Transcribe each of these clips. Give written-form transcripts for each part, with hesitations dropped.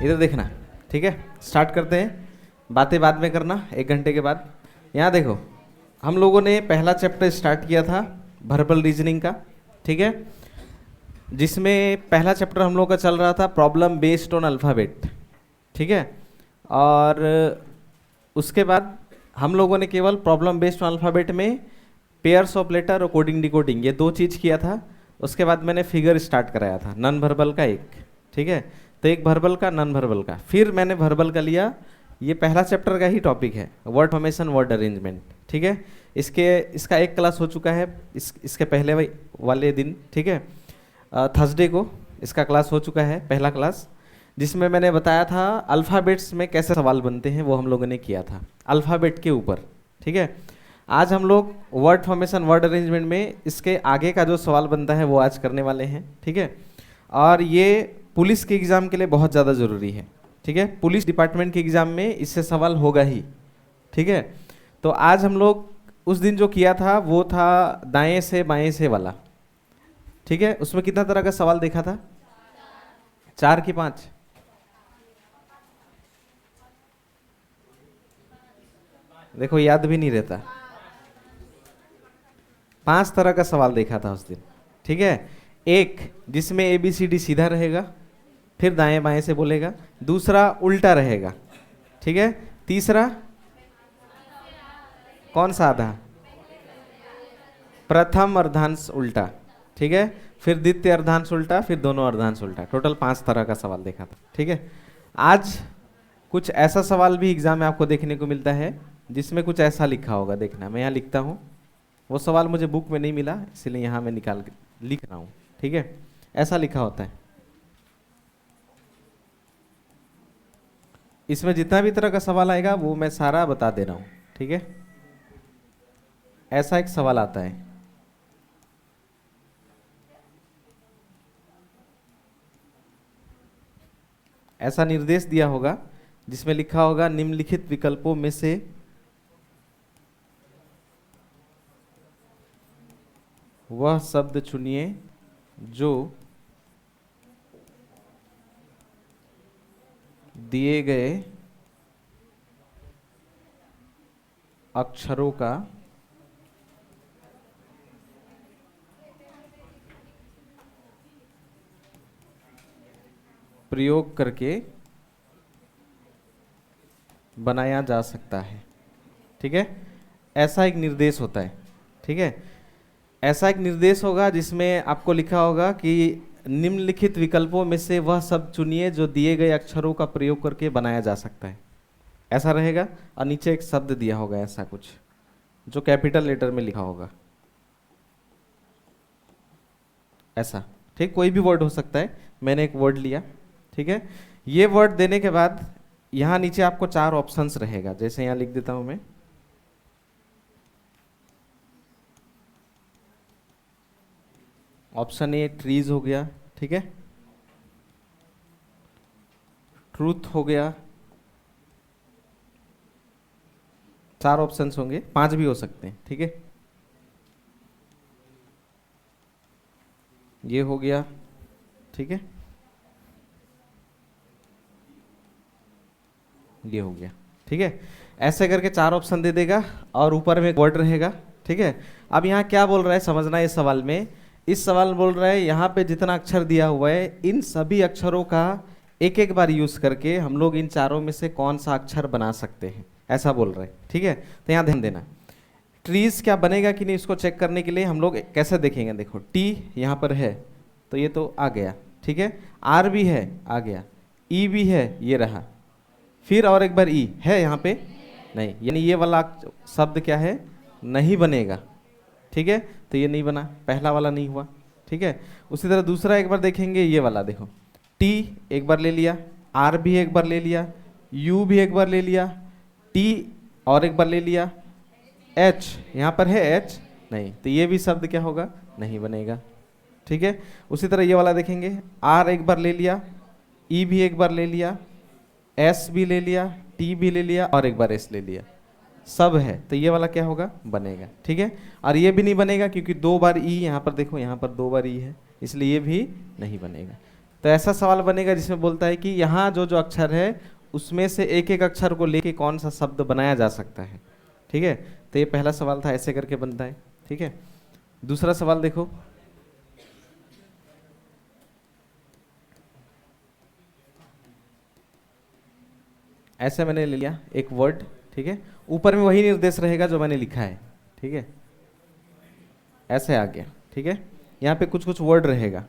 इधर देखना, ठीक है। स्टार्ट करते हैं, बातें बाद में करना 1 घंटे के बाद। यहाँ देखो, हम लोगों ने पहला चैप्टर स्टार्ट किया था वर्बल रीजनिंग का, ठीक है, जिसमें पहला चैप्टर हम लोग का चल रहा था प्रॉब्लम बेस्ड ऑन अल्फ़ाबेट, ठीक है। और उसके बाद हम लोगों ने केवल प्रॉब्लम बेस्ड ऑन अल्फ़ाबेट में पेयर्स ऑफ लेटर और कोडिंग डिकोडिंग, ये 2 चीज़ किया था। उसके बाद मैंने फिगर स्टार्ट कराया था, नॉन वर्बल का एक, ठीक है। तो एक वर्बल का, नॉन वर्बल का, फिर मैंने वर्बल का लिया। ये पहला चैप्टर का ही टॉपिक है, वर्ड फॉर्मेशन, वर्ड अरेंजमेंट, ठीक है। इसका एक क्लास हो चुका है इसके पहले वाले दिन, ठीक है। थर्सडे को इसका क्लास हो चुका है, पहला क्लास, जिसमें मैंने बताया था अल्फ़ाबेट्स में कैसे सवाल बनते हैं, वो हम लोगों ने किया था अल्फ़ाबेट के ऊपर, ठीक है। आज हम लोग वर्ड फॉर्मेशन, वर्ड अरेंजमेंट में इसके आगे का जो सवाल बनता है वो आज करने वाले हैं, ठीक है। और ये पुलिस के एग्ज़ाम के लिए बहुत ज़्यादा ज़रूरी है, ठीक है। पुलिस डिपार्टमेंट के एग्ज़ाम में इससे सवाल होगा ही, ठीक है। तो आज हम लोग उस दिन जो किया था वो था दाएं से बाएं से वाला, ठीक है। उसमें कितना तरह का सवाल देखा था? 4 कि 5? देखो याद भी नहीं रहता। 5 तरह का सवाल देखा था उस दिन, ठीक है। एक जिसमें ABCD सीधा रहेगा, फिर दाएं बाएं से बोलेगा। दूसरा उल्टा रहेगा, ठीक है। तीसरा कौन सा आधा? प्रथम अर्धांश उल्टा, ठीक है। फिर द्वितीय अर्धांश उल्टा, फिर दोनों अर्धांश उल्टा। टोटल 5 तरह का सवाल देखा था, ठीक है। आज कुछ ऐसा सवाल भी एग्जाम में आपको देखने को मिलता है जिसमें कुछ ऐसा लिखा होगा, देखना मैं यहाँ लिखता हूँ। वो सवाल मुझे बुक में नहीं मिला, इसलिए यहाँ मैं निकाल के लिख रहा हूँ, ठीक है। ऐसा लिखा होता है, इसमें जितना भी तरह का सवाल आएगा वो मैं सारा बता दे रहा हूँ, ठीक है। ऐसा एक सवाल आता है, ऐसा निर्देश दिया होगा जिसमें लिखा होगा निम्नलिखित विकल्पों में से वह शब्द चुनिए जो दिए गए अक्षरों का प्रयोग करके बनाया जा सकता है, ठीक है। ऐसा एक निर्देश होता है, ठीक है। ऐसा एक निर्देश होगा जिसमें आपको लिखा होगा कि निम्नलिखित विकल्पों में से वह शब्द चुनिए जो दिए गए अक्षरों का प्रयोग करके बनाया जा सकता है, ऐसा रहेगा। और नीचे एक शब्द दिया होगा ऐसा कुछ जो कैपिटल लेटर में लिखा होगा, ऐसा, ठीक। कोई भी वर्ड हो सकता है, मैंने एक वर्ड लिया, ठीक है। ये वर्ड देने के बाद यहाँ नीचे आपको 4 ऑप्शंस रहेगा, जैसे यहाँ लिख देता हूँ मैं। ऑप्शन ए ट्रीज हो गया, ठीक है। ट्रूथ हो गया, 4 ऑप्शंस होंगे, 5 भी हो सकते हैं, ठीक है। ये हो गया, ठीक है। ये हो गया, ठीक है। ऐसे करके 4 ऑप्शन दे देगा और ऊपर में वर्ड रहेगा, ठीक है। अब यहाँ क्या बोल रहा है समझना है इस सवाल में। इस सवाल में बोल रहा है यहाँ पे जितना अक्षर दिया हुआ है इन सभी अक्षरों का एक एक बार यूज करके हम लोग इन चारों में से कौन सा अक्षर बना सकते हैं, ऐसा बोल रहे हैं, ठीक है। तो यहाँ ध्यान देना, ट्रीज क्या बनेगा कि नहीं इसको चेक करने के लिए हम लोग कैसे देखेंगे। देखो टी यहाँ पर है तो ये तो आ गया, ठीक है। आर भी है, आ गया। ई भी है, ये रहा। फिर और एक बार ई है यहाँ पे, नहीं, यानी ये वाला शब्द क्या है, नहीं बनेगा, ठीक है। तो ये नहीं बना, पहला वाला नहीं हुआ, ठीक है। उसी तरह दूसरा एक बार देखेंगे, ये वाला देखो, टी एक बार ले लिया, आर भी एक बार ले लिया, यू भी एक बार ले लिया, टी और एक बार ले लिया, एच यहाँ पर है, एच नहीं, तो ये भी शब्द क्या होगा, नहीं बनेगा, ठीक है। उसी तरह ये वाला देखेंगे, आर एक बार ले लिया, ई भी एक बार ले लिया, एस भी ले लिया, टी भी ले लिया और एक बार एस ले लिया, सब है, तो ये वाला क्या होगा, बनेगा, ठीक है। और ये भी नहीं बनेगा क्योंकि 2 बार ई यहाँ पर देखो, यहाँ पर 2 बार ई है, इसलिए ये भी नहीं बनेगा। तो ऐसा सवाल बनेगा जिसमें बोलता है कि यहाँ जो जो अक्षर है उसमें से एक एक अक्षर को लेके कौन सा शब्द बनाया जा सकता है। ठीक है, तो ये पहला सवाल था, ऐसे करके बनता है। ठीक है, दूसरा सवाल देखो, ऐसे मैंने ले लिया एक वर्ड। ठीक है, ऊपर में वही निर्देश रहेगा जो मैंने लिखा है। ठीक है, ऐसे आ गया। ठीक है, यहाँ पे कुछ कुछ वर्ड रहेगा।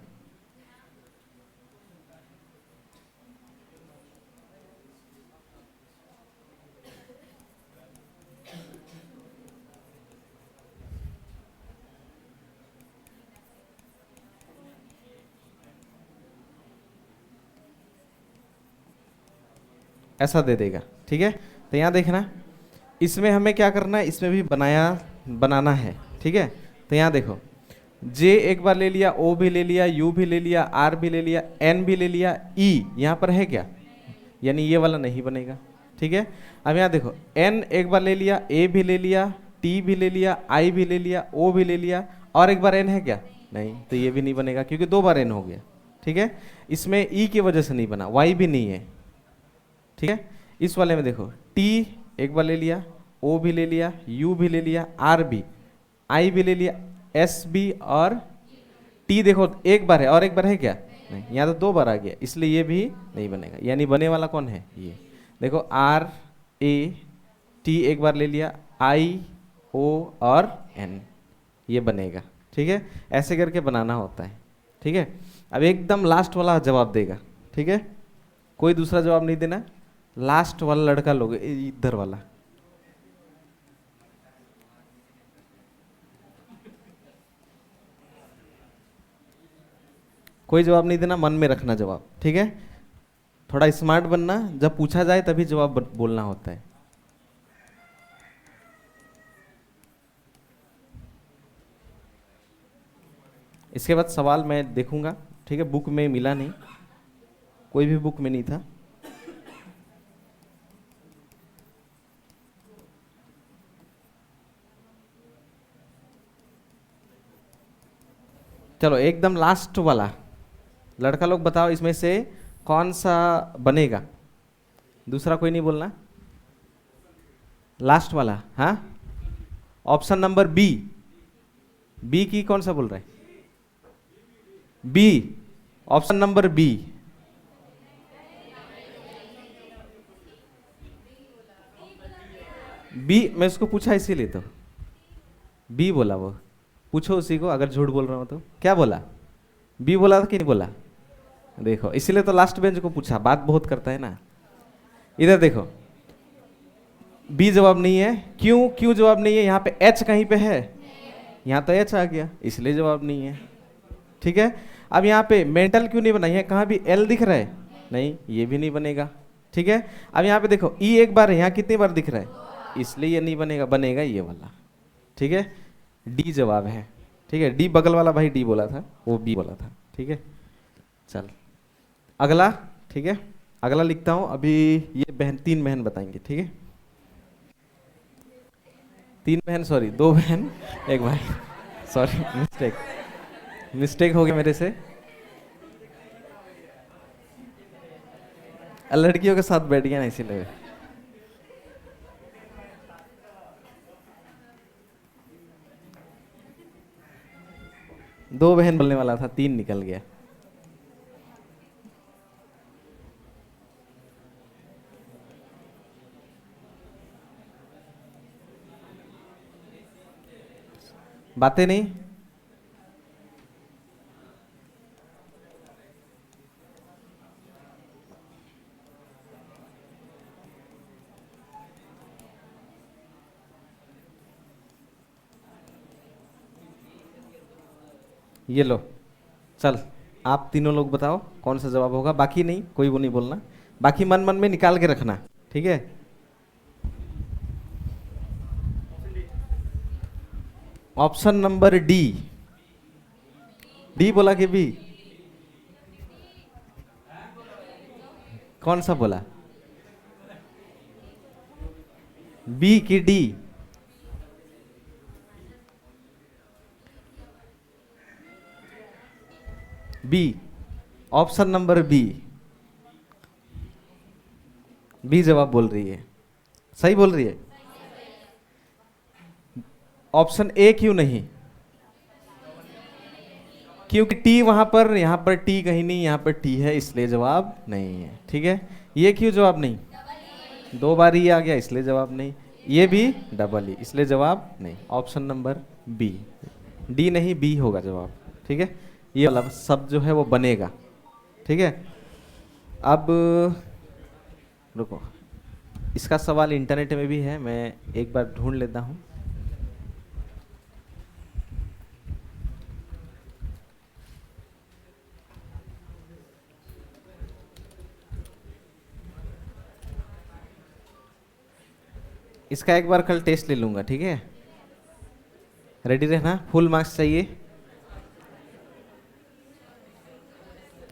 ऐसा दे देगा। ठीक है, तो यहाँ देखना, इसमें हमें क्या करना है, इसमें भी बनाना है। ठीक है, तो यहाँ देखो, जे एक बार ले लिया, ओ भी ले लिया, यू भी ले लिया, आर भी ले लिया, एन भी ले लिया, ई यहाँ पर है क्या, यानी ये वाला नहीं बनेगा। ठीक है, अब यहाँ देखो, एन एक बार ले लिया, ए भी ले लिया, टी भी ले लिया, आई भी ले लिया, ओ भी ले लिया, और एक बार एन है क्या, नहीं, तो ये भी नहीं बनेगा क्योंकि दो बार एन हो गया। ठीक है, इसमें ई की वजह से नहीं बना, वाई भी नहीं है। ठीक है, इस वाले में देखो, टी एक बार ले लिया, ओ भी ले लिया, यू भी ले लिया, आर भी, आई भी ले लिया, एस भी, और टी देखो एक बार है और एक बार है क्या, नहीं, यहाँ तो दो बार आ गया, इसलिए ये भी नहीं बनेगा। यानी बने वाला कौन है, ये देखो, आर ए टी एक बार ले लिया, आई ओ और एन, ये बनेगा। ठीक है, ऐसे करके बनाना होता है। ठीक है, अब एकदम लास्ट वाला जवाब देगा। ठीक है, कोई दूसरा जवाब नहीं देना, लास्ट वाला लड़का लोग, इधर वाला, कोई जवाब नहीं देना, मन में रखना जवाब। ठीक है, थोड़ा स्मार्ट बनना, जब पूछा जाए तभी जवाब बोलना होता है। इसके बाद सवाल मैं देखूंगा। ठीक है, बुक में मिला नहीं, कोई भी बुक में नहीं था। चलो एकदम लास्ट वाला लड़का लोग बताओ, इसमें से कौन सा बनेगा, दूसरा कोई नहीं बोलना, लास्ट वाला। हाँ, ऑप्शन नंबर बी, बी की कौन सा बोल रहे हैं, B, option number B. B मैं उसको पूछा इसीलिए तो बी बोला, वो पूछो उसी को, अगर झूठ बोल रहा हो तो क्या बोला, बी बोला था कि नहीं बोला, देखो इसीलिए तो लास्ट बेंच को पूछा, बात बहुत करता है ना। इधर देखो, बी जवाब नहीं है, क्यों, क्यों जवाब नहीं है, यहाँ पे एच कहीं पे है, यहाँ तो एच आ गया इसलिए जवाब नहीं है। ठीक है, अब यहाँ पे मेंटल क्यों नहीं बना है, कहाँ भी एल दिख रहा है, नहीं, ये भी नहीं बनेगा। ठीक है, अब यहाँ पे देखो, ई एक बार है, यहाँ कितनी बार दिख रहा है, इसलिए ये नहीं बनेगा, बनेगा ये वाला। ठीक है, डी जवाब है। ठीक है, डी, बगल वाला भाई डी बोला था, वो बी बोला था। ठीक है, चल अगला। ठीक है, अगला लिखता हूँ अभी, ये बहन, तीन बहन बताएंगे। ठीक है, तीन बहन, सॉरी दो बहन एक भाई, सॉरी मिस्टेक हो गया मेरे से, लड़कियों के साथ बैठ गया ना इसीलिए। दो बहन बोलने वाला था, तीन निकल गया। बातें नहीं, ये लो, चल आप तीनों लोग बताओ कौन सा जवाब होगा, बाकी नहीं, कोई वो नहीं बोलना, बाकी मन मन में निकाल के रखना। ठीक है, ऑप्शन नंबर डी, डी बोला कि बी, कौन सा बोला, बी की D, B, option number B, B जवाब बोल रही है, सही बोल रही है। ऑप्शन ए क्यों नहीं? क्योंकि टी वहां पर, यहां पर टी कहीं नहीं, यहां पर टी है, इसलिए जवाब नहीं है। ठीक है, ये क्यों जवाब नहीं? दो बार ये आ गया इसलिए जवाब नहीं। ये भी डबल ई, इसलिए जवाब नहीं। ऑप्शन नंबर बी, डी नहीं, बी होगा जवाब। ठीक है, ये वाला शब्द जो है वो बनेगा। ठीक है, अब रुको, इसका सवाल इंटरनेट में भी है, मैं एक बार ढूंढ लेता हूँ। इसका एक बार कल टेस्ट ले लूंगा। ठीक है, रेडी रहना, फुल मार्क्स चाहिए,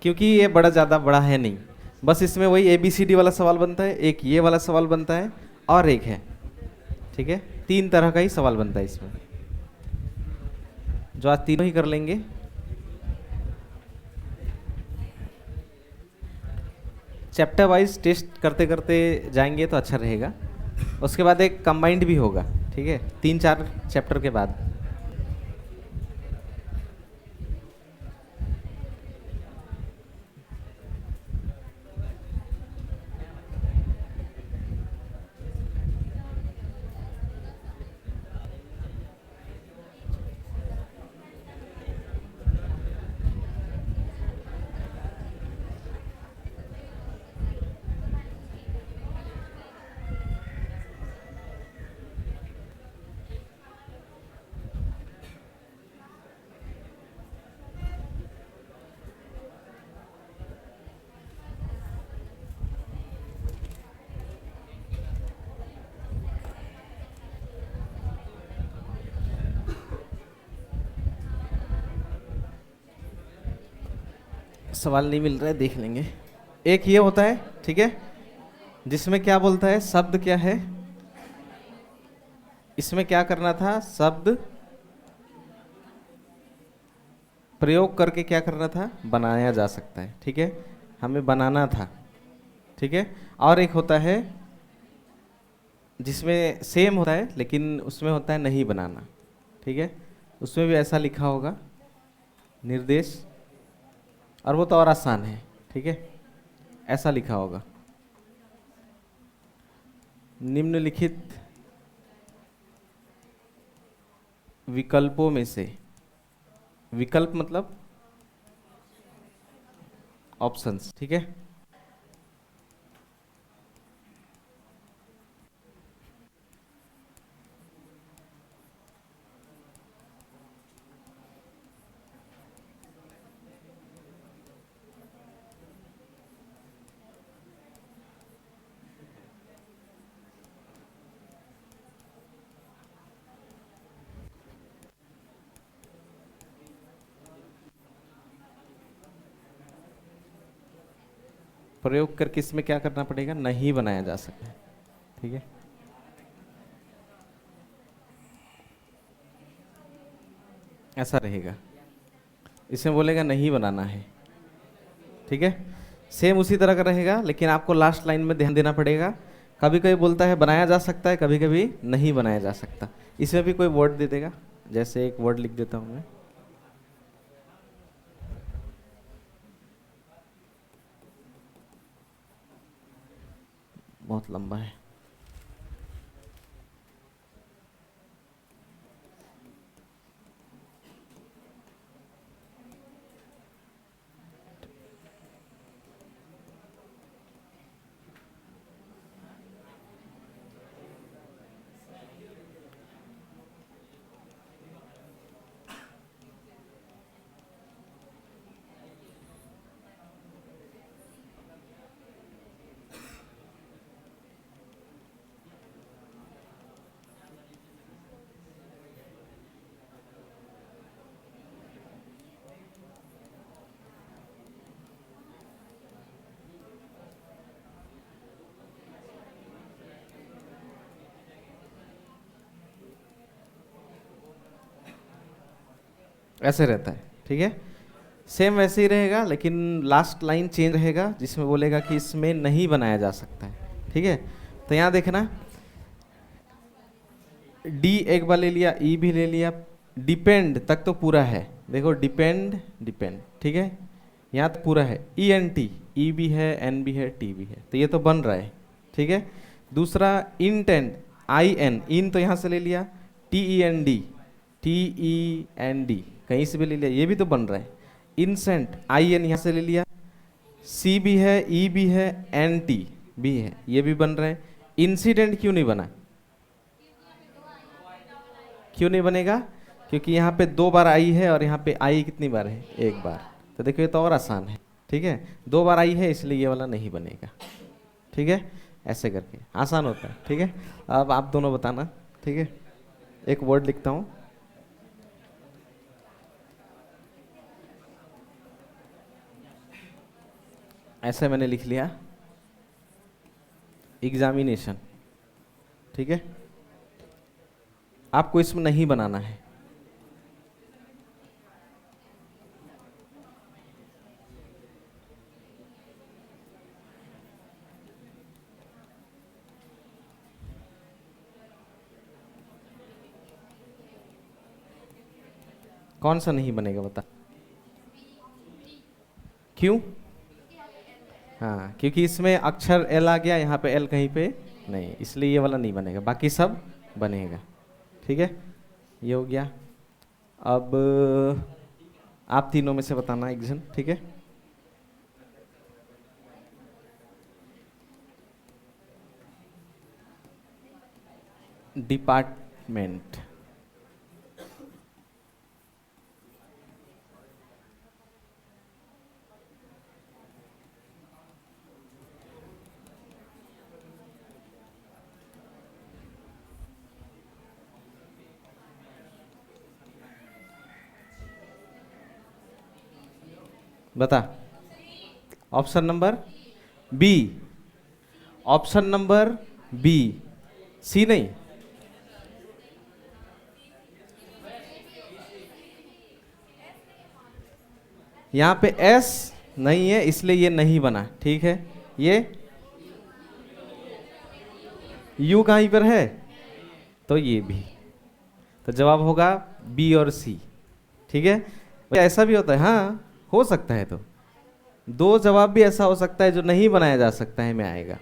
क्योंकि ये बड़ा ज़्यादा बड़ा है नहीं। बस इसमें वही ABCD वाला सवाल बनता है, एक ये वाला सवाल बनता है, और एक है। ठीक है, तीन तरह का ही सवाल बनता है इसमें, जो आज तीनों ही कर लेंगे। चैप्टर वाइज टेस्ट करते करते जाएंगे तो अच्छा रहेगा। उसके बाद एक कंबाइंड भी होगा। ठीक है, 3-4 चैप्टर के बाद। सवाल नहीं मिल रहा है, देख लेंगे। एक ये होता है, ठीक है, जिसमें क्या बोलता है, शब्द क्या है, इसमें क्या करना था, शब्द प्रयोग करके क्या करना था, बनाया जा सकता है। ठीक है, हमें बनाना था। ठीक है, और एक होता है जिसमें सेम होता है लेकिन उसमें होता है नहीं बनाना। ठीक है, उसमें भी ऐसा लिखा होगा निर्देश, और वो तो और आसान है। ठीक है, ऐसा लिखा होगा निम्नलिखित विकल्पों में से, विकल्प मतलब ऑप्शंस। ठीक है, प्रयोग करके इसमें क्या करना पड़ेगा, नहीं बनाया जा सकता है। ठीक है, ऐसा रहेगा, इसमें बोलेगा नहीं बनाना है। ठीक है, सेम उसी तरह का रहेगा, लेकिन आपको लास्ट लाइन में ध्यान देना पड़ेगा। कभी कभी बोलता है बनाया जा सकता है, कभी कभी नहीं बनाया जा सकता। इसमें भी कोई वर्ड दे देगा, जैसे एक वर्ड लिख देता हूं मैं, बहुत लंबा है। ऐसे रहता है। ठीक है, सेम वैसे ही रहेगा, लेकिन लास्ट लाइन चेंज रहेगा जिसमें बोलेगा कि इसमें नहीं बनाया जा सकता है। ठीक है, तो यहाँ देखना, डी एक बार ले लिया, ई भी ले लिया, डिपेंड तक तो पूरा है। देखो डिपेंड डिपेंड, ठीक है, यहाँ तो पूरा है। ई एन टी, ई भी है, एन भी है, टी भी है, तो ये तो बन रहा है। ठीक है, दूसरा इंटेंड, आई एन, इन तो यहाँ से ले लिया, T E N D, T E N D कहीं से भी ले लिया, ये भी तो बन रहा है। इंसेंट, आई एन यहाँ से ले लिया, सी भी है, ई भी है, एन टी भी है, ये भी बन रहा है। इंसिडेंट क्यों नहीं बना? क्यों नहीं बनेगा? क्योंकि यहाँ पे 2 बार आई है और यहाँ पे आई कितनी बार है? 1 बार। तो देखो ये तो और आसान है। ठीक है, 2 बार आई है इसलिए ये वाला नहीं बनेगा। ठीक है, ऐसे करके आसान होता है। ठीक है, अब आप दोनों बताना। ठीक है, एक वर्ड लिखता हूँ, ऐसे मैंने लिख लिया, एग्जामिनेशन। ठीक है, आपको इसमें नहीं बनाना है। कौन सा नहीं बनेगा बता? क्यों? हाँ, क्योंकि इसमें अक्षर एल आ गया, यहाँ पे एल कहीं पे नहीं, इसलिए ये वाला नहीं बनेगा, बाकी सब बनेगा। ठीक है, ये हो गया। अब आप तीनों में से बताना एक जन। ठीक है, डिपार्टमेंट, बता। Option number B, option number B, C नहीं। यहाँ पे एस नहीं है इसलिए ये नहीं बना। ठीक है, ये यू कहीं पर है तो ये भी, तो जवाब होगा बी और सी। ठीक है, ऐसा भी होता है, हाँ हो सकता है। तो 2 जवाब भी ऐसा हो सकता है जो नहीं बनाया जा सकता है में आएगा,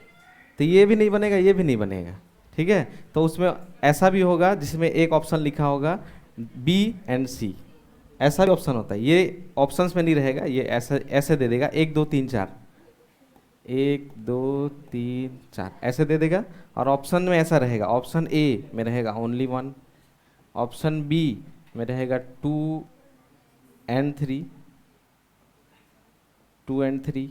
तो ये भी नहीं बनेगा, ये भी नहीं बनेगा। ठीक है, तो उसमें ऐसा भी होगा जिसमें एक ऑप्शन लिखा होगा बी एंड सी, ऐसा भी ऑप्शन होता है। ये ऑप्शंस में नहीं रहेगा, ये ऐसे ऐसे दे देगा 1 2 3 4, 1 2 3 4 ऐसे दे देगा। और ऑप्शन में ऐसा रहेगा, ऑप्शन ए में रहेगा ओनली 1, ऑप्शन बी में रहेगा 2 एंड 3, 2 एंड 3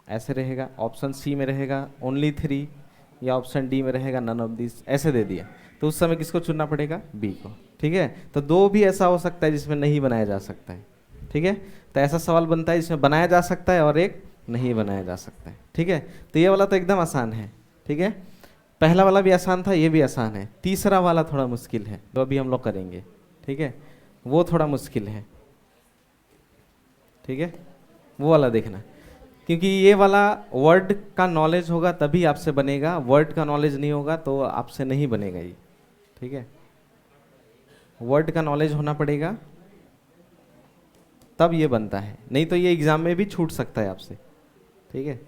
ऐसे रहेगा, ऑप्शन सी में रहेगा ओनली 3, या ऑप्शन डी में रहेगा नन ऑफ दिस, ऐसे दे दिया। तो उस समय किसको चुनना पड़ेगा? बी को। ठीक है, तो 2 भी ऐसा हो सकता है जिसमें नहीं बनाया जा सकता है। ठीक है, तो ऐसा सवाल बनता है जिसमें बनाया जा सकता है और एक नहीं बनाया जा सकता है। ठीक है, तो ये वाला तो एकदम आसान है। ठीक है, पहला वाला भी आसान था, ये भी आसान है। तीसरा वाला थोड़ा मुश्किल है, तो अभी हम लोग करेंगे। ठीक है, वो थोड़ा मुश्किल है। ठीक है, वो वाला देखना, क्योंकि ये वाला वर्ड का नॉलेज होगा तभी आपसे बनेगा, वर्ड का नॉलेज नहीं होगा तो आपसे नहीं बनेगा ये। ठीक है, वर्ड का नॉलेज होना पड़ेगा तब ये बनता है, नहीं तो ये एग्जाम में भी छूट सकता है आपसे। ठीक है,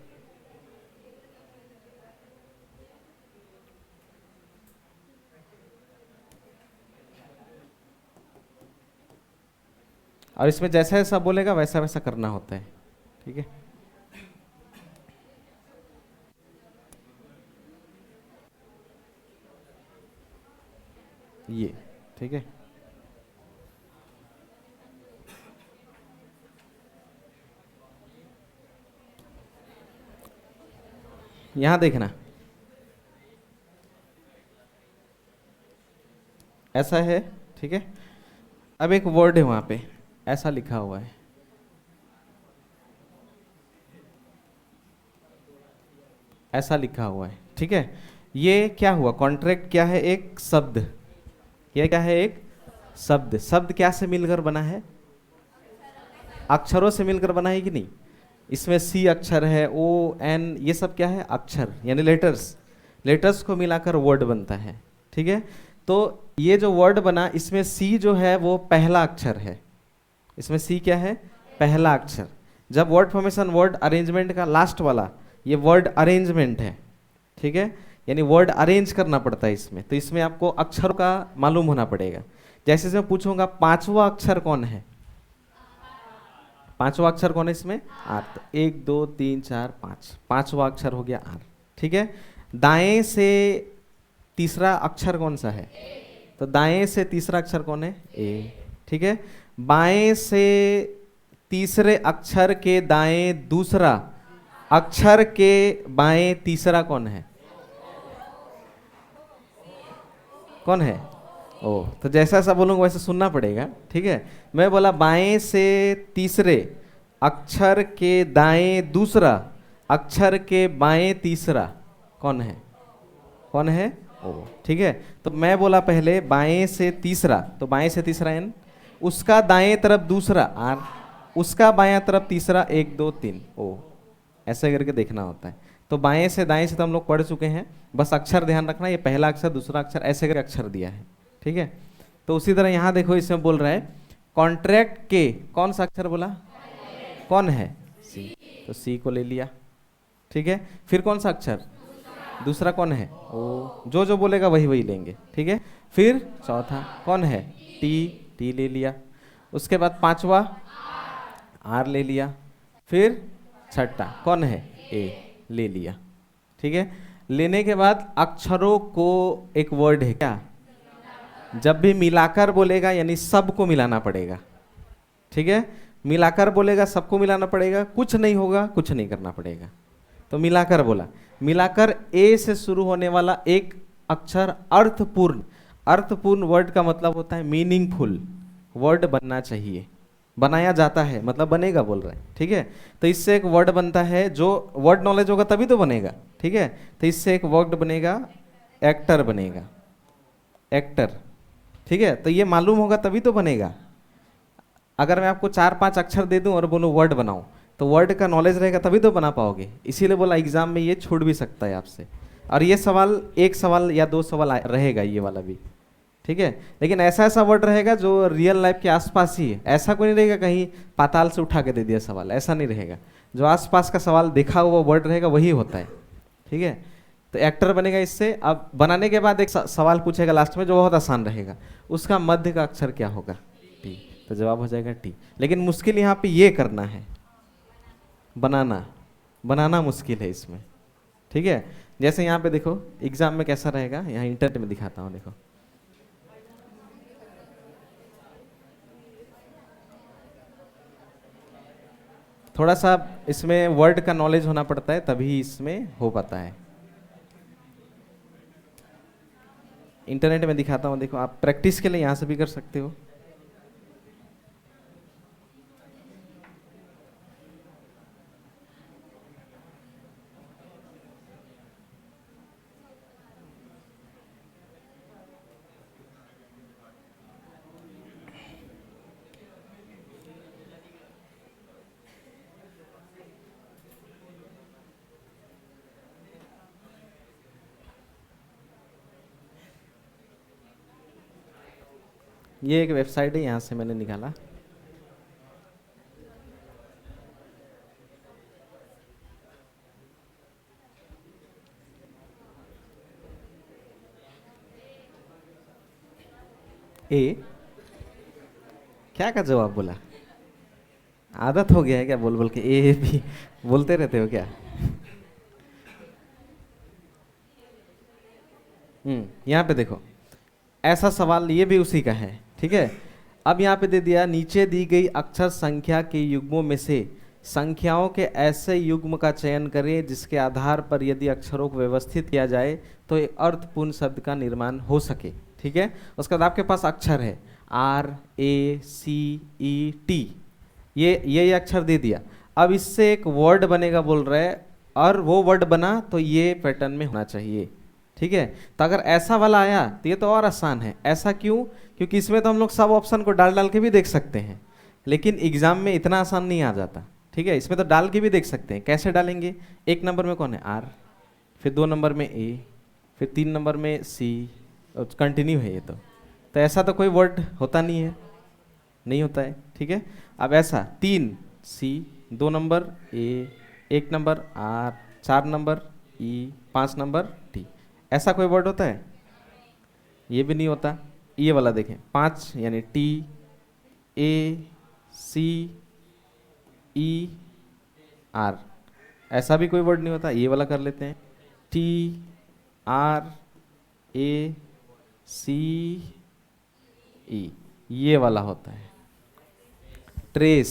और इसमें जैसा जैसा बोलेगा वैसा वैसा करना होता है। ठीक है, ये ठीक है, यहां देखना, ऐसा है। ठीक है, अब एक वर्ड है वहां पे ऐसा लिखा हुआ है, ऐसा लिखा हुआ है। ठीक है, ये क्या हुआ? कॉन्ट्रैक्ट क्या है? एक शब्द। ये क्या है? एक शब्द, शब्द क्या से मिलकर बना है? अक्षरों से मिलकर बना है कि नहीं? इसमें सी अक्षर है, ओ एन, ये सब क्या है? अक्षर यानी लेटर्स, लेटर्स को मिलाकर वर्ड बनता है। ठीक है, तो ये जो वर्ड बना इसमें सी जो है वो पहला अक्षर है। इसमें सी क्या है? पहला अक्षर। जब वर्ड फॉर्मेशन वर्ड अरेंजमेंट का लास्ट वाला, ये वर्ड अरेंजमेंट है। ठीक है, यानी वर्ड अरेंज करना पड़ता है इसमें, तो इसमें आपको अक्षर का मालूम होना पड़ेगा। जैसे मैं पूछूंगा पांचवा अक्षर कौन है? पांचवा अक्षर कौन है इसमें? आर। तो 1 2 3 4 5, पांचवा अक्षर हो गया आर। ठीक है, दाएं से तीसरा अक्षर कौन सा है? तो दाएं से तीसरा अक्षर कौन है? ए। ठीक है, बाएं से तीसरे अक्षर के दाएं दूसरा अक्षर के बाएं तीसरा कौन है? कौन है? ओ। तो जैसा ऐसा बोलूंगा वैसे सुनना पड़ेगा। ठीक है, मैं बोला बाएं से तीसरे अक्षर के दाएं दूसरा अक्षर के बाएं तीसरा कौन है? कौन है? ओ। ठीक है, तो मैं बोला पहले बाएं से तीसरा, तो बाएं से तीसरा एन, उसका दाएं तरफ दूसरा आर, उसका बायां तरफ तीसरा 1 2 3 ओ। ऐसे करके देखना होता है। तो बाएं से दाएं से तो हम लोग पढ़ चुके हैं, बस अक्षर ध्यान रखना, ये पहला अक्षर दूसरा अक्षर ऐसे करके अक्षर दिया है। ठीक है, तो उसी तरह यहाँ देखो इसमें बोल रहा है कॉन्ट्रैक्ट के कौन सा अक्षर बोला? कौन है? सी। तो सी को ले लिया। ठीक है, फिर कौन सा अक्षर? दूसरा कौन है? ओ। जो जो बोलेगा वही वही लेंगे। ठीक है, फिर चौथा कौन है? टी, टी ले लिया। उसके बाद पांचवा आर ले लिया। फिर छठा कौन है? ए ले लिया। ठीक है, लेने के बाद अक्षरों को एक वर्ड है क्या? जब भी मिलाकर बोलेगा यानी सबको मिलाना पड़ेगा। ठीक है, मिलाकर बोलेगा सबको मिलाना पड़ेगा, कुछ नहीं होगा कुछ नहीं करना पड़ेगा। तो मिलाकर बोला, मिलाकर ए से शुरू होने वाला एक अक्षर अर्थपूर्ण, अर्थपूर्ण वर्ड का मतलब होता है मीनिंगफुल वर्ड बनना चाहिए, बनाया जाता है मतलब बनेगा बोल रहे हैं। ठीक है, तो इससे एक वर्ड बनता है, जो वर्ड नॉलेज होगा तभी तो बनेगा। ठीक है, तो इससे एक वर्ड बनेगा एक्टर बनेगा, एक्टर। ठीक है, तो ये मालूम होगा तभी तो बनेगा। अगर मैं आपको 4-5 अक्षर दे दूं और बोलूं वर्ड बनाओ, तो वर्ड का नॉलेज रहेगा तभी तो बना पाओगे। इसीलिए बोला एग्जाम में ये छूट भी सकता है आपसे, और ये सवाल 1 सवाल या 2 सवाल रहेगा ये वाला भी। ठीक है, लेकिन ऐसा ऐसा वर्ड रहेगा जो रियल लाइफ के आसपास ही है, ऐसा कोई नहीं रहेगा कहीं पाताल से उठा के दे दिया सवाल, ऐसा नहीं रहेगा। जो आसपास का सवाल देखा हुआ वर्ड रहेगा वही होता है। ठीक है, तो एक्टर बनेगा इससे। अब बनाने के बाद एक सवाल पूछेगा लास्ट में जो बहुत आसान रहेगा, उसका मध्य का अक्षर क्या होगा? टी। तो जवाब हो जाएगा टी। लेकिन मुश्किल यहाँ पे ये करना है, बनाना, बनाना मुश्किल है इसमें। ठीक है, जैसे यहाँ पे देखो एग्जाम में कैसा रहेगा, यहाँ इंटरनेट में दिखाता हूँ। देखो थोड़ा सा इसमें वर्ड का नॉलेज होना पड़ता है तभी इसमें हो पाता है। इंटरनेट में दिखाता हूँ, देखो आप प्रैक्टिस के लिए यहाँ से भी कर सकते हो। ये एक वेबसाइट है, यहाँ से मैंने निकाला। ए क्या का जवाब बोला? आदत हो गया है क्या बोल बोल के ए भी बोलते रहते हो क्या? यहाँ पे देखो ऐसा सवाल ये भी उसी का है। ठीक है, अब यहाँ पे दे दिया नीचे दी गई अक्षर संख्या के युग्मों में से संख्याओं के ऐसे युग्म का चयन करें जिसके आधार पर यदि अक्षरों को व्यवस्थित किया जाए तो एक अर्थपूर्ण शब्द का निर्माण हो सके। ठीक है, उसके बाद आपके पास अक्षर है R A C E T, ये अक्षर दे दिया। अब इससे एक वर्ड बनेगा बोल रहे हैं, और वो वर्ड बना तो ये पैटर्न में होना चाहिए। ठीक है। तो अगर ऐसा वाला आया तो ये तो और आसान है। ऐसा क्यों? क्योंकि इसमें तो हम लोग सब ऑप्शन को डाल डाल के भी देख सकते हैं, लेकिन एग्जाम में इतना आसान नहीं आ जाता। ठीक है, इसमें तो डाल के भी देख सकते हैं। कैसे डालेंगे? एक नंबर में कौन है? आर, फिर 2 नंबर में ए, फिर 3 नंबर में सी, और कंटिन्यू है ये तो ऐसा तो कोई वर्ड होता नहीं है, नहीं होता है। ठीक है, अब ऐसा 3 C, 2 number A, 1 number R, 4 number E, 5 number T, ऐसा कोई वर्ड होता है? ये भी नहीं होता। ये वाला देखें, 5 यानी T, A, C, E, are, ऐसा भी कोई वर्ड नहीं होता। ये वाला कर लेते हैं, टी, आर, ए, सी, ई, ये वाला होता है ट्रेस।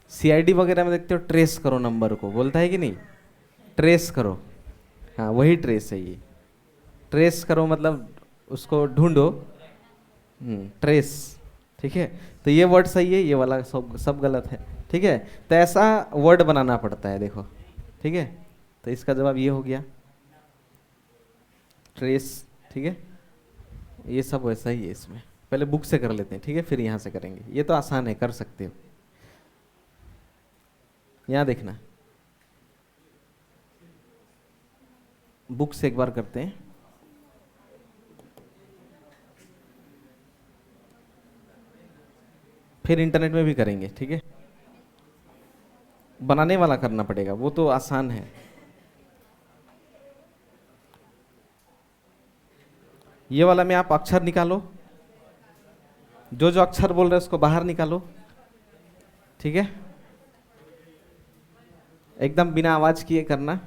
सीआईडी वगैरह में देखते हो, ट्रेस करो नंबर को, बोलता है कि नहीं? ट्रेस करो, हाँ वही ट्रेस है ये। ट्रेस करो मतलब उसको ढूंढो, ट्रेस। ठीक है, तो ये वर्ड सही है, ये वाला सब गलत है। ठीक है, तो ऐसा वर्ड बनाना पड़ता है, देखो। ठीक है, तो इसका जवाब ये हो गया, ट्रेस। ठीक है, ये सब वैसा ही है इसमें। पहले बुक से कर लेते हैं, ठीक है, फिर यहाँ से करेंगे। ये तो आसान है, कर सकते हो। यहाँ देखना, बुक से एक बार करते हैं, फिर इंटरनेट में भी करेंगे। ठीक है, बनाने वाला करना पड़ेगा, वो तो आसान है। ये वाला में आप अक्षर निकालो, जो जो अक्षर बोल रहे हैं उसको बाहर निकालो। ठीक है, एकदम बिना आवाज किए करना।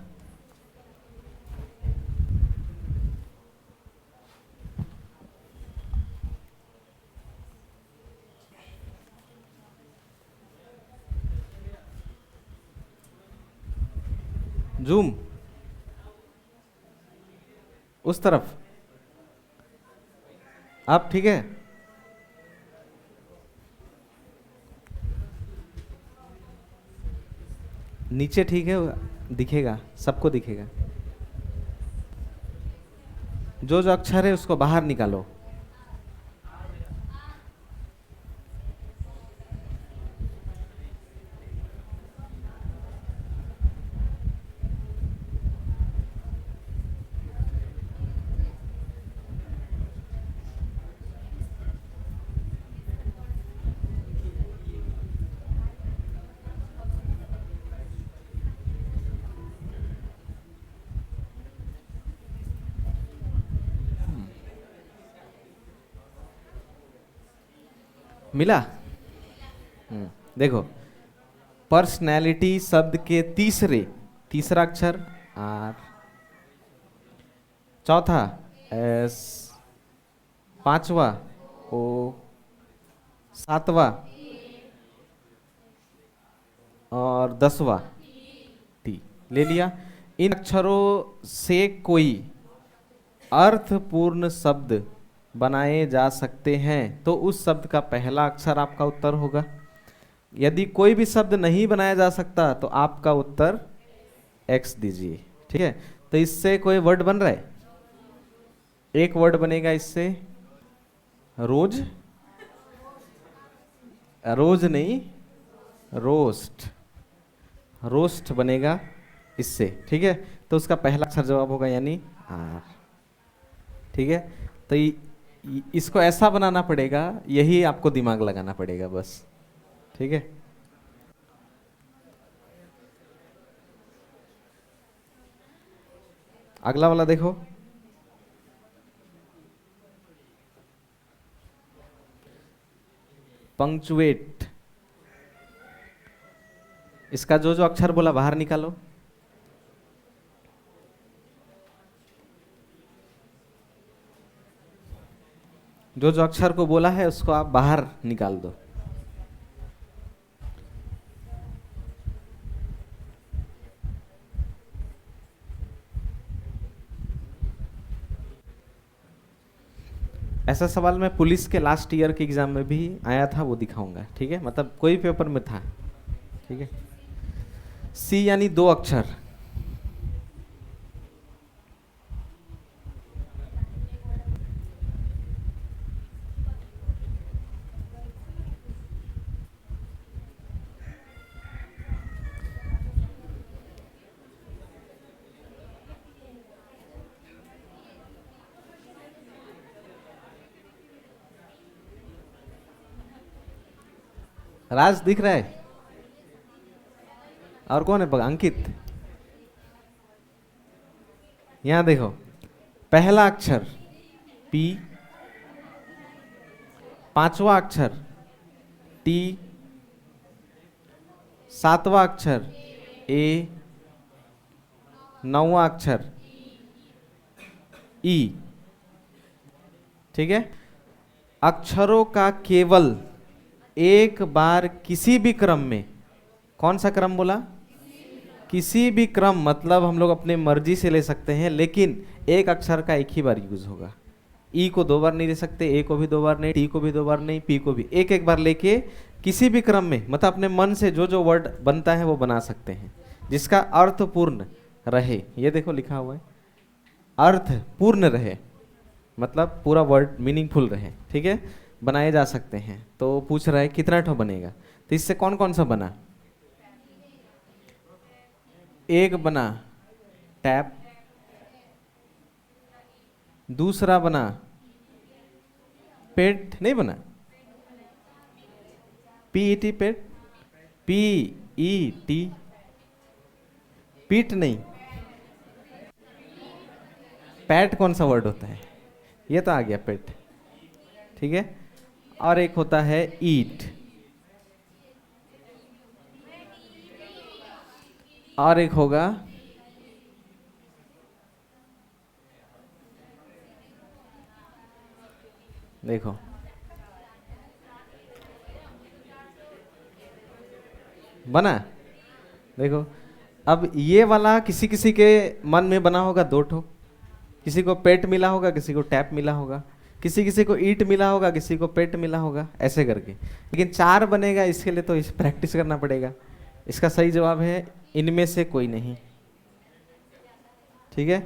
जूम उस तरफ, अब ठीक है। नीचे ठीक है, दिखेगा, सबको दिखेगा। जो जो अक्षर है उसको बाहर निकालो। मिला? देखो, पर्सनैलिटी शब्द के तीसरा अक्षर आर, चौथा एस, पांचवा ओ, सातवा और 10वां टी। ले लिया। इन अक्षरों से कोई अर्थपूर्ण शब्द बनाए जा सकते हैं, तो उस शब्द का पहला अक्षर आपका उत्तर होगा। यदि कोई भी शब्द नहीं बनाया जा सकता तो आपका उत्तर एक्स दीजिए। ठीक है, तो इससे कोई वर्ड बन रहा है? एक वर्ड बनेगा इससे, रोज, रोज नहीं, रोस्ट, रोस्ट बनेगा इससे। ठीक है, तो उसका पहला अक्षर जवाब होगा, यानी आर। ठीक है, तो इसको ऐसा बनाना पड़ेगा, यही आपको दिमाग लगाना पड़ेगा बस। ठीक है, अगला वाला देखो, पंक्चुएट। इसका जो जो अक्षर बोला बाहर निकालो। जो जो अक्षर को बोला है उसको आप बाहर निकाल दो। ऐसा सवाल मैं पुलिस के लास्ट ईयर के एग्जाम में भी आया था, वो दिखाऊंगा। ठीक है, मतलब कोई पेपर में था। ठीक है, सी यानी 2 अक्षर, राज दिख रहा है? और कौन है? अंकित। यहां देखो, पहला अक्षर पी, पांचवा अक्षर टी, सातवां अक्षर ए, नौवां अक्षर ई। ठीक है। अक्षरों का केवल एक बार किसी भी क्रम में, कौन सा क्रम बोला? किसी भी क्रम, मतलब हम लोग अपने मर्जी से ले सकते हैं, लेकिन एक अक्षर का एक ही बार यूज होगा। ई को दो बार नहीं ले सकते, ए को भी दो बार नहीं, टी को भी दो बार नहीं, पी को भी, एक एक बार लेके किसी भी क्रम में, मतलब अपने मन से जो जो वर्ड बनता है वो बना सकते हैं, जिसका अर्थ पूर्ण रहे। ये देखो लिखा हुआ है, अर्थ पूर्ण रहे, मतलब पूरा वर्ड मीनिंगफुल रहे। ठीक है, बनाए जा सकते हैं। तो पूछ रहा है कितना ठो बनेगा, तो इससे कौन कौन सा बना? एक बना टैप, दूसरा बना पेट, नहीं बना? पीईटी, पेट, पीईटी, पीट नहीं, पैट कौन सा वर्ड होता है? ये तो आ गया पेट। ठीक है, और एक होता है ईट, और एक होगा देखो बना। देखो, अब ये वाला किसी किसी के मन में बना होगा दो ठो, किसी को पेट मिला होगा, किसी को टैप मिला होगा, किसी किसी को ईट मिला होगा, किसी को पेट मिला होगा, ऐसे करके। लेकिन चार बनेगा, इसके लिए तो इस प्रैक्टिस करना पड़ेगा। इसका सही जवाब है इनमें से कोई नहीं। ठीक है,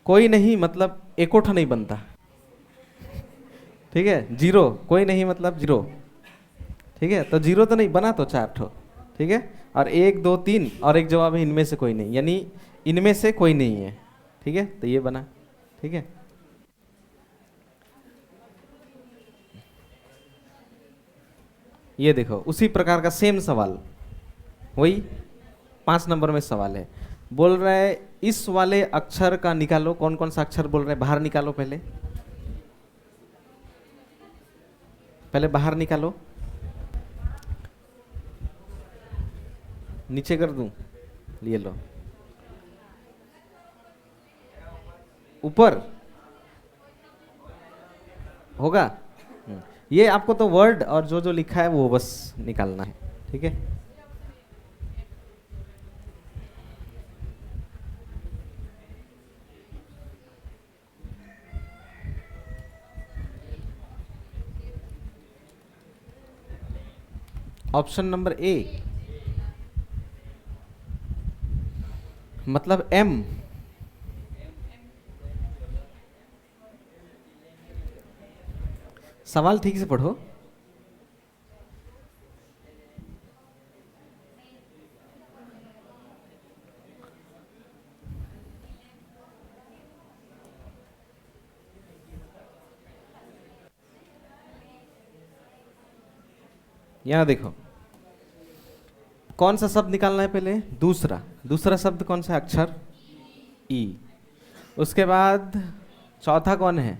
कोई नहीं मतलब एकोठा नहीं बनता। ठीक है, जीरो, कोई नहीं मतलब जीरो। ठीक है, तो जीरो तो नहीं बना, तो चार ठो। ठीक है, और एक दो तीन, और एक जवाब है इनमें से कोई नहीं, यानी इनमें से कोई नहीं है। ठीक है, तो ये बना। ठीक है, ये देखो उसी प्रकार का सेम सवाल, वही 5 नंबर में सवाल है। बोल रहा है इस वाले अक्षर का निकालो, कौन कौन सा अक्षर बोल रहे हैं, बाहर निकालो। पहले पहले बाहर निकालो, नीचे कर दूं, लिए लो, ऊपर होगा। ये आपको तो वर्ड और जो जो लिखा है वो बस निकालना है। ठीक है, ऑप्शन नंबर ए मतलब एम। सवाल ठीक से पढ़ो। यहां देखो, कौन सा शब्द निकालना है पहले? दूसरा, दूसरा शब्द कौन सा अक्षर? ई। उसके बाद चौथा कौन है?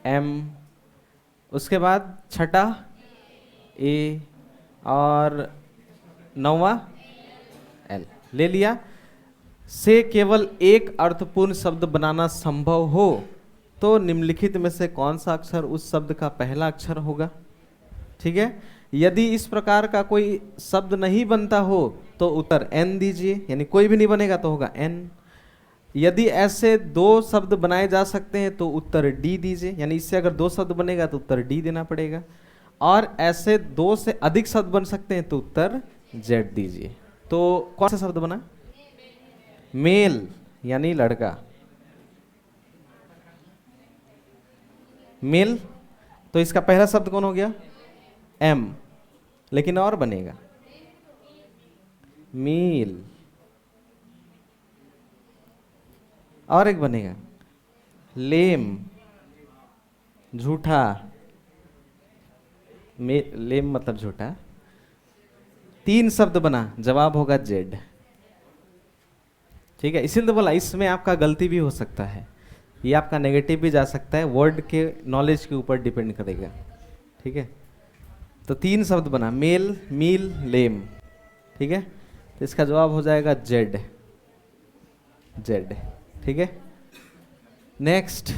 एम। उसके बाद छठा ए, और नौवा एल। ले लिया। से केवल एक अर्थपूर्ण शब्द बनाना संभव हो तो निम्नलिखित में से कौन सा अक्षर उस शब्द का पहला अक्षर होगा? ठीक है, यदि इस प्रकार का कोई शब्द नहीं बनता हो तो उत्तर एन दीजिए, यानी कोई भी नहीं बनेगा तो होगा एन। यदि ऐसे दो शब्द बनाए जा सकते हैं तो उत्तर डी दीजिए, यानी इससे अगर दो शब्द बनेगा तो उत्तर डी देना पड़ेगा। और ऐसे दो से अधिक शब्द बन सकते हैं तो उत्तर जेड दीजिए। तो कौन सा शब्द बना? मेल, यानी लड़का, मेल। तो इसका पहला शब्द कौन हो गया? एम, लेकिन और बनेगा मील, और एक बनेगा लेम, झूठा, लेम मतलब झूठा। 3 शब्द बना, जवाब होगा जेड। ठीक है, इसीलिए तो बोला इसमें आपका गलती भी हो सकता है, ये आपका नेगेटिव भी जा सकता है, वर्ड के नॉलेज के ऊपर डिपेंड करेगा। ठीक है, तो 3 शब्द बना, मेल, मील, लेम। ठीक है, तो इसका जवाब हो जाएगा जेड, जेड। ठीक है, नेक्स्ट,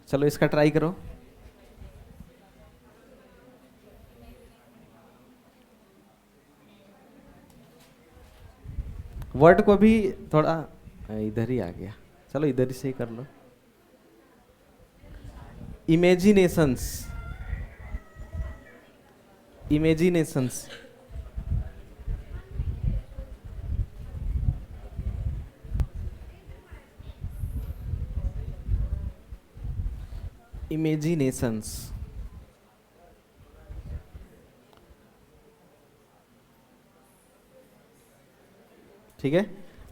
चलो इसका ट्राई करो। वर्ड को भी थोड़ा इधर ही आ गया, चलो इधर ही से ही कर लो। Imaginations, imaginations, imaginations. ठीक है,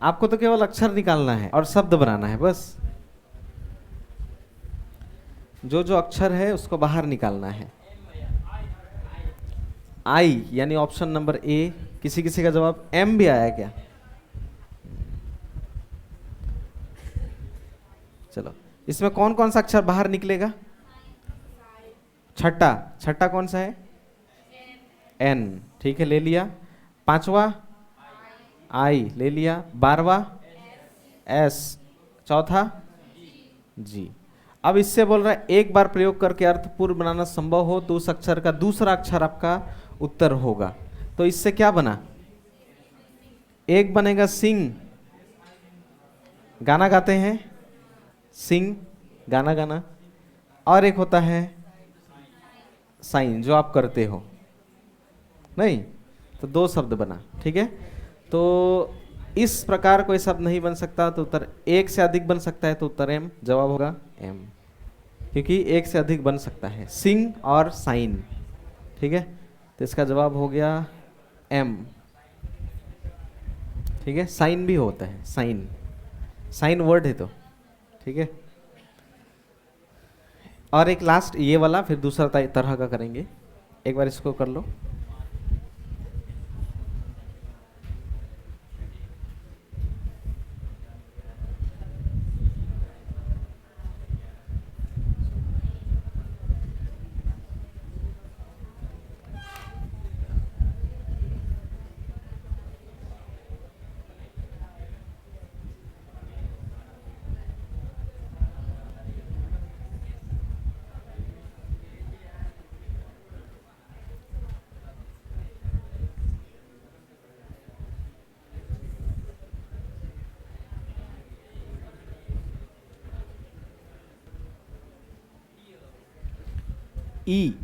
आपको तो केवल अक्षर निकालना है और शब्द बनाना है बस। जो जो अक्षर है उसको बाहर निकालना है। आई यानी ऑप्शन नंबर ए। किसी किसी का जवाब एम भी आया क्या? चलो, इसमें कौन कौन सा अक्षर बाहर निकलेगा? छठा, छठा कौन सा है? एन। ठीक है, ले लिया। 5वां आई ले लिया। 12वां एस। चौथा जी। अब इससे बोल रहा है एक बार प्रयोग करके अर्थपूर्ण बनाना संभव हो तो उस अक्षर का दूसरा अक्षर आपका उत्तर होगा। तो इससे क्या बना? एक बनेगा सिंग, गाना गाते हैं, सिंग गाना गाना। और एक होता है साइन, जो आप करते हो। नहीं तो 2 शब्द बना। ठीक है, तो इस प्रकार कोई शब्द नहीं बन सकता तो उत्तर, एक से अधिक बन सकता है तो उत्तर एम, जवाब होगा एम, क्योंकि एक से अधिक बन सकता है, सिंग और साइन। ठीक है, तो इसका जवाब हो गया एम। ठीक है, साइन भी होता है, साइन, साइन वर्ड है तो। ठीक है, और एक लास्ट ये वाला, फिर दूसरा तरह का करेंगे। एक बार इसको कर लो। ई,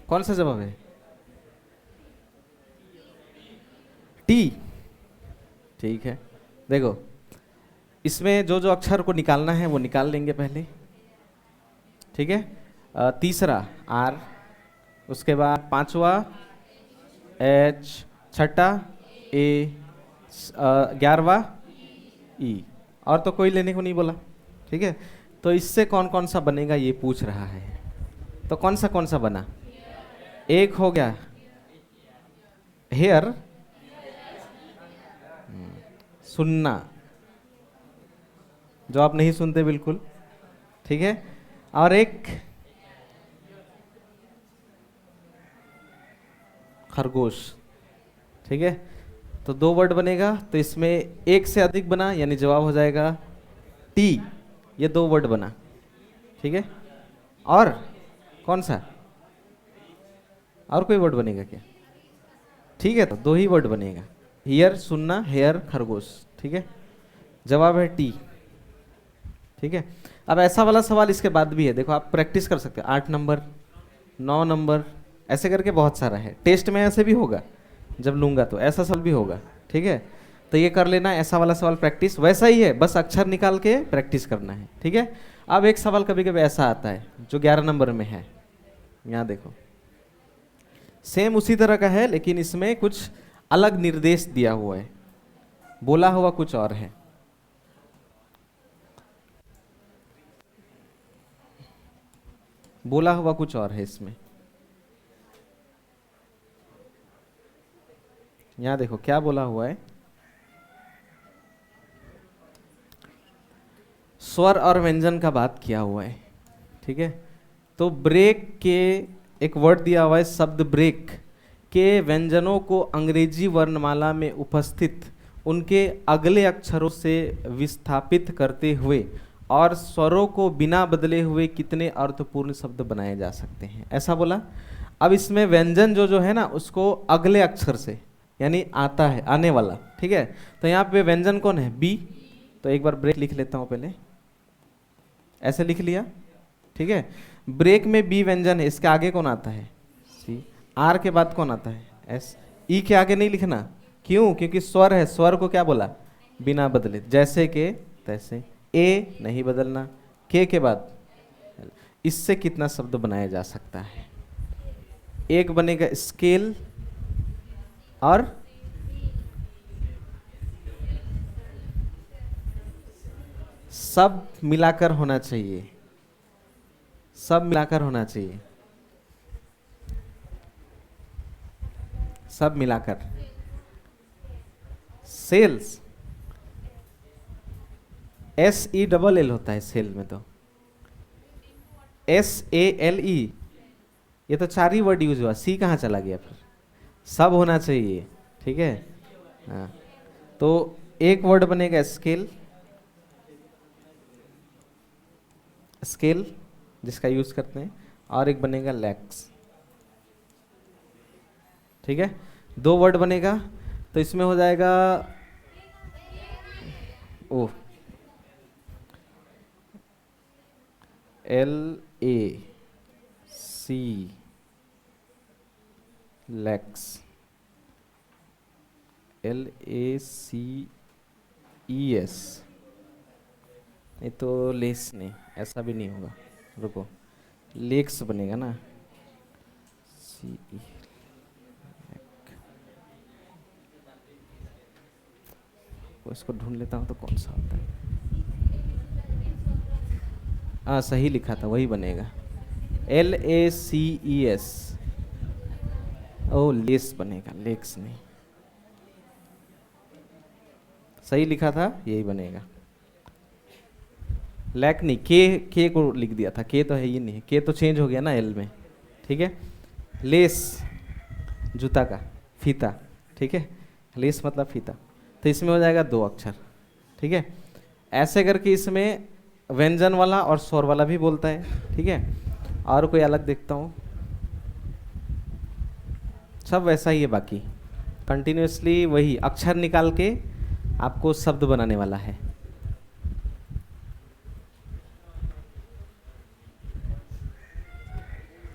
कौन सा जवाब है? टी। ठीक है, देखो इसमें जो जो अक्षर को निकालना है वो निकाल लेंगे पहले। ठीक है, तीसरा आर, उसके बाद 5वां एच, छठा ए, 11वां ई, और तो कोई लेने को नहीं बोला। ठीक है, तो इससे कौन कौन सा बनेगा ये पूछ रहा है, तो कौन सा बना? एक हो गया हेयर, सुनना, जो आप नहीं सुनते बिल्कुल। ठीक है, और एक खरगोश। ठीक है, तो 2 वर्ड बनेगा, तो इसमें एक से अधिक बना यानी जवाब हो जाएगा टी, ये 2 वर्ड बना। ठीक है, और कौन सा, और कोई वर्ड बनेगा क्या? ठीक है, तो 2 ही वर्ड बनेगा, हियर सुनना, हेयर खरगोश। ठीक है, जवाब है टी। ठीक है, अब ऐसा वाला सवाल इसके बाद भी है, देखो आप प्रैक्टिस कर सकते हो। 8 नंबर, 9 नंबर, ऐसे करके बहुत सारा है, टेस्ट में ऐसे भी होगा, जब लूंगा तो ऐसा सवाल भी होगा, ठीक है। तो ये कर लेना, ऐसा वाला सवाल प्रैक्टिस वैसा ही है, बस अक्षर निकाल के प्रैक्टिस करना है, ठीक है। अब एक सवाल कभी कभी ऐसा आता है जो 11 नंबर में है, यहाँ देखो, सेम उसी तरह का है लेकिन इसमें कुछ अलग निर्देश दिया हुआ है, बोला हुआ कुछ और है। बोला हुआ कुछ और है इसमें। यहां देखो क्या बोला हुआ है, स्वर और व्यंजन का बात किया हुआ है, ठीक है। तो ब्रेक के एक वर्ड दिया हुआ है, शब्द ब्रेक के व्यंजनों को अंग्रेजी वर्णमाला में उपस्थित उनके अगले अक्षरों से विस्थापित करते हुए और स्वरों को बिना बदले हुए कितने अर्थपूर्ण शब्द बनाए जा सकते हैं, ऐसा बोला। अब इसमें व्यंजन जो जो है ना उसको अगले अक्षर से यानी आता है, आने वाला, ठीक है। तो यहाँ पे व्यंजन कौन है, बी। तो एक बार ब्रेक लिख लेता हूँ पहले, ऐसे लिख लिया, ठीक है। ब्रेक में बी व्यंजन है, इसके आगे कौन आता है, सी। आर के बाद कौन आता है, एस। ई के आगे नहीं लिखना, क्यों, क्योंकि स्वर है, स्वर को क्या बोला, बिना बदले, जैसे के तैसे। ए नहीं बदलना, के बाद। इससे कितना शब्द बनाया जा सकता है, एक बनेगा स्केल और सब मिलाकर होना चाहिए, सब मिलाकर होना चाहिए, सब मिलाकर। सेल्स, SELL होता है सेल में, तो SALE, ये तो 4 ही वर्ड यूज हुआ, सी कहाँ चला गया फिर, सब होना चाहिए, ठीक है। हाँ, तो एक वर्ड बनेगा स्केल, स्केल जिसका यूज करते हैं, और एक बनेगा लैक्स, ठीक है। 2 वर्ड बनेगा, तो इसमें हो जाएगा ओ LAC लैक्स, LACES, नहीं तो लेस नहीं, ऐसा भी नहीं होगा, रुको, लेक्स बनेगा ना, CE। इसको ढूंढ लेता हूँ तो कौन सा होता है, हाँ सही लिखा था, वही बनेगा, LACES। ओ लेस बनेगा, लेक्स नहीं, सही लिखा था, यही बनेगा। लैक नहीं, के को लिख दिया था, के तो है ही नहीं, के तो चेंज हो गया ना एल में, ठीक है। लेस जूता का फीता, ठीक है, लेस मतलब फीता, तो इसमें हो जाएगा 2 अक्षर, ठीक है। ऐसे करके इसमें व्यंजन वाला और स्वर वाला भी बोलता है, ठीक है। और कोई अलग देखता हूँ, सब वैसा ही है, बाकी कंटिन्यूसली वही अक्षर निकाल के आपको शब्द बनाने वाला है।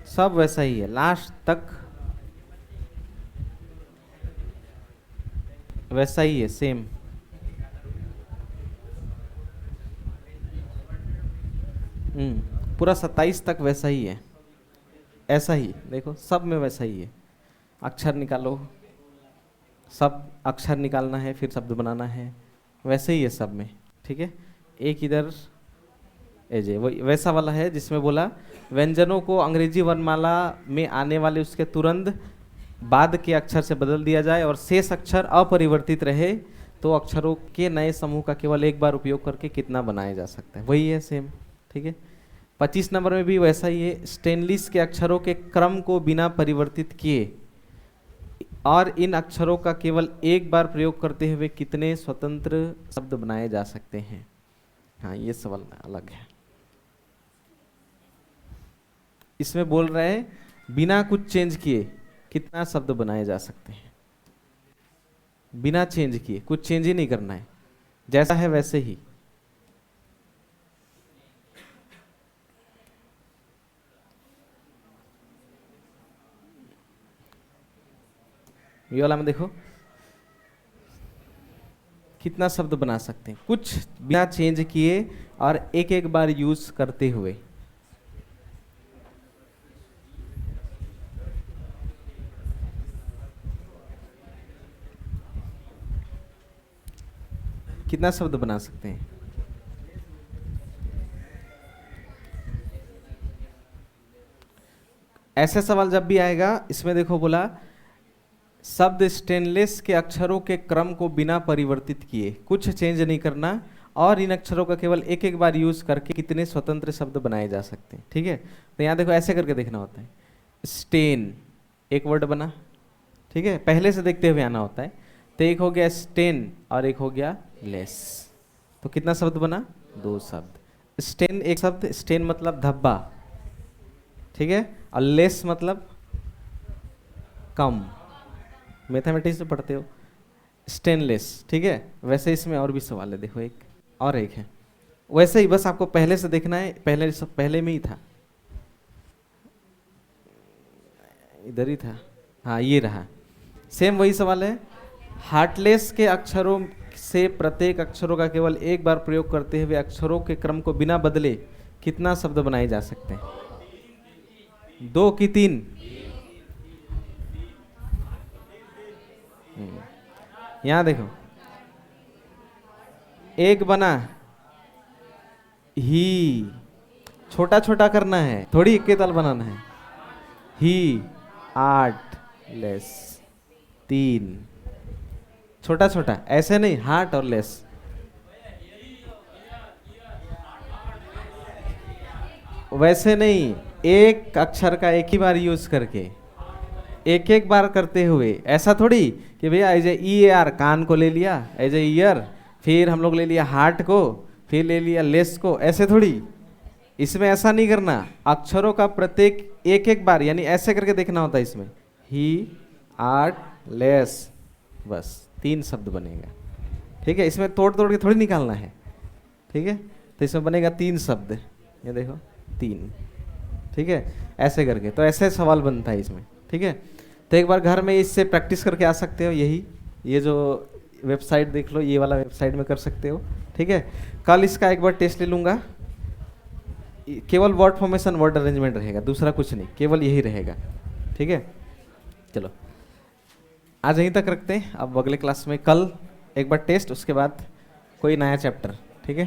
सब वैसा ही है, लास्ट तक वैसा ही है, सेम। पूरा 27 तक वैसा ही है, ऐसा ही देखो, सब में वैसा ही है। अक्षर निकालो, सब अक्षर निकालना है, फिर शब्द बनाना है, वैसे ही है सब में, ठीक है। एक इधर एजे वही वैसा वाला है जिसमें बोला व्यंजनों को अंग्रेजी वर्णमाला में आने वाले उसके तुरंत बाद के अक्षर से बदल दिया जाए और शेष अक्षर अपरिवर्तित रहे, तो अक्षरों के नए समूह का केवल एक बार उपयोग करके कितना बनाया जा सकता है, वही है सेम, ठीक है। 25 नंबर में भी वैसा ही है, स्टेनलिस के अक्षरों के क्रम को बिना परिवर्तित किए और इन अक्षरों का केवल एक बार प्रयोग करते हुए कितने स्वतंत्र शब्द बनाए जा सकते हैं। हाँ, ये सवाल अलग है, इसमें बोल रहे हैं बिना कुछ चेंज किए कितना शब्द बनाए जा सकते हैं, बिना चेंज किए, कुछ चेंज ही नहीं करना है, जैसा है वैसे ही। ये वाला में देखो कितना शब्द बना सकते हैं कुछ बिना चेंज किए और एक एक बार यूज करते हुए। कितना शब्द बना सकते हैं? ऐसा सवाल जब भी आएगा इसमें देखो बोला शब्द स्टेनलेस के अक्षरों के क्रम को बिना परिवर्तित किए, कुछ चेंज नहीं करना और इन अक्षरों का केवल एक एक बार यूज करके कितने स्वतंत्र शब्द बनाए जा सकते हैं। ठीक है, तो यहाँ देखो ऐसे करके देखना होता है। स्टेन एक वर्ड बना, ठीक है, पहले से देखते हुए आना होता है। तो एक हो गया स्टेन और एक हो गया लेस, तो कितना शब्द बना? 2 शब्द। स्टेन एक शब्द, स्टेन मतलब धब्बा, ठीक है, और लेस मतलब कम, मैथमेटिक्स में पढ़ते हो, स्टेनलेस, ठीक है। वैसे इसमें और भी सवाल है, देखो एक और एक है वैसे ही, बस आपको पहले से देखना है, पहले में ही था, इधर ही था, हाँ ये रहा, सेम वही सवाल है। हार्टलेस के अक्षरों से प्रत्येक अक्षरों का केवल एक बार प्रयोग करते हुए अक्षरों के क्रम को बिना बदले कितना शब्द बनाए जा सकते हैं? 2 कि 3? यहां देखो एक बना ही, छोटा छोटा करना है, थोड़ी इक्के ताल बनाना है। ही 8 लेस 3, छोटा छोटा, ऐसे नहीं, हार्ट और लेस। वैसे नहीं, एक अक्षर का एक ही बार यूज करके, एक एक बार करते हुए, ऐसा थोड़ी कि भैया एज ए आर कान को ले लिया, एज ए ईयर, फिर हम लोग ले लिया हार्ट को, फिर ले लिया लेस को, ऐसे थोड़ी। इसमें ऐसा नहीं करना, अक्षरों का प्रत्येक एक एक बार, यानी ऐसे करके देखना होता है इसमें। ही 8 लेस, बस 3 शब्द बनेगा, ठीक है। इसमें तोड़ तोड़ के थोड़ी निकालना है, ठीक है। तो इसमें बनेगा 3 शब्द, ये देखो 3, ठीक है, ऐसे करके। तो ऐसे सवाल बनता है इसमें, ठीक है। तो एक बार घर में इससे प्रैक्टिस करके आ सकते हो, यही ये जो वेबसाइट देख लो, ये वाला वेबसाइट में कर सकते हो, ठीक है। कल इसका एक बार टेस्ट ले लूँगा, केवल वर्ड फॉर्मेशन वर्ड अरेंजमेंट रहेगा, दूसरा कुछ नहीं, केवल यही रहेगा, ठीक है। चलो आज यहीं तक रखते हैं, अब अगले क्लास में कल एक बार टेस्ट, उसके बाद कोई नया चैप्टर, ठीक है।